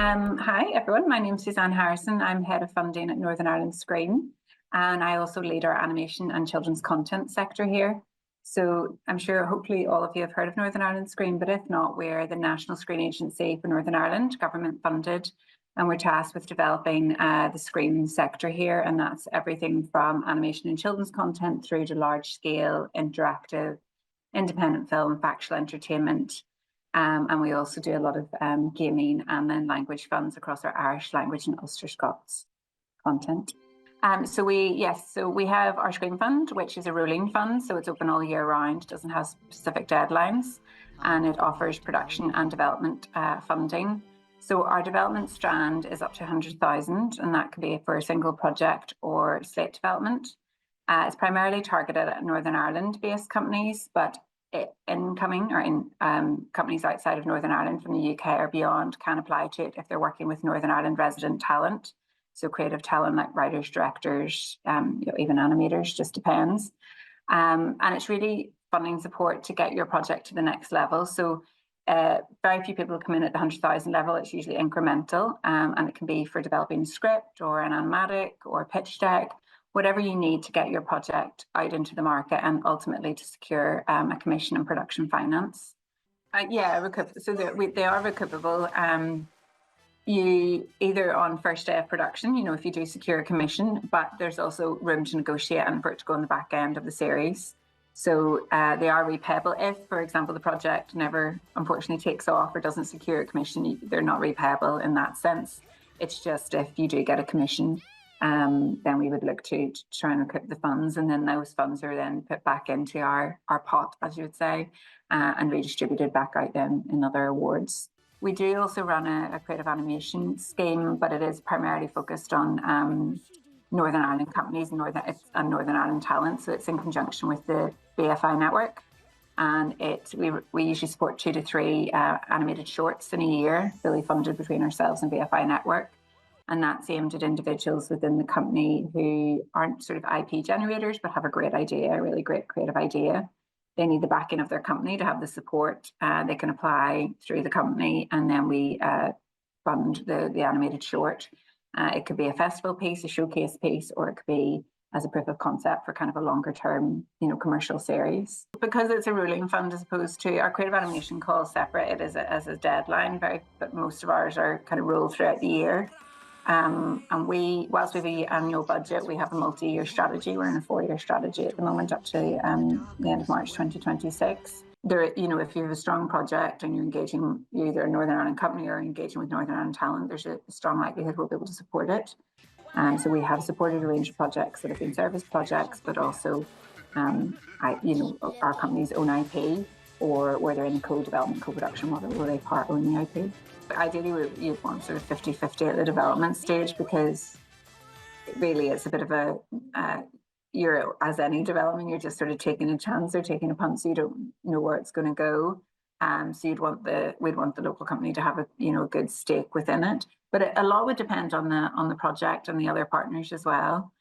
Hi everyone, my name is Suzanne Harrison. I'm Head of Funding at Northern Ireland Screen, and I also lead our animation and children's content sector here. So I'm sure hopefully all of you have heard of Northern Ireland Screen, but if not, we're the national screen agency for Northern Ireland, government funded, and we're tasked with developing the screen sector here, and that's everything from animation and children's content through to large scale, interactive, independent film, factual entertainment. And we also do a lot of gaming and then language funds across our Irish language and Ulster Scots content. So we have our Screen Fund, which is a rolling fund, so it's open all year round, it doesn't have specific deadlines, and it offers production and development funding. So our development strand is up to 100,000, and that could be for a single project or slate development. It's primarily targeted at Northern Ireland-based companies, but incoming or in companies outside of Northern Ireland from the UK or beyond can apply to it if they're working with Northern Ireland resident talent. So creative talent like writers, directors, even animators, just depends. And it's really funding support to get your project to the next level. So very few people come in at the 100,000 level. It's usually incremental, and it can be for developing a script or an animatic or a pitch deck, whatever you need to get your project out into the market and ultimately to secure a commission and production finance. They are recoupable. You either on first day of production, if you do secure a commission, but there's also room to negotiate and for it to go on the back end of the series. So they are repayable if, for example, the project never unfortunately takes off or doesn't secure a commission. They're not repayable in that sense. It's just if you do get a commission, then we would look to try and recoup the funds, and then those funds are then put back into our pot, as you would say, and redistributed back out then in other awards. We do also run a creative animation scheme, but it is primarily focused on Northern Ireland companies and Northern Ireland talent. So it's in conjunction with the BFI network, and we usually support 2 to 3 animated shorts in a year, fully funded between ourselves and BFI network. And that's aimed at individuals within the company who aren't sort of IP generators, but have a great idea, a really great creative idea. They need the backing of their company to have the support. They can apply through the company, and then we fund the animated short. It could be a festival piece, a showcase piece, or it could be as a proof of concept for kind of a longer term, commercial series. Because it's a rolling fund as opposed to our creative animation call separate, it is as a deadline, but most of ours are kind of rolled throughout the year. And whilst we have an annual budget, we have a multi-year strategy. We're in a 4-year strategy at the moment up to the end of March 2026. If you have a strong project and you're engaging either a Northern Ireland company or engaging with Northern Ireland talent, there's a strong likelihood we'll be able to support it. So we have supported a range of projects that have been service projects, but also, our company's own IP, or where they're in the co-development, co-production model, where they part own the IP. Ideally, you'd want sort of 50-50 at the development stage, because really it's a bit of you're, as any development, you're just sort of taking a chance or taking a punt, so you don't know where it's going to go. So we'd want the local company to have a good stake within it. But a lot would depend on the project and the other partners as well.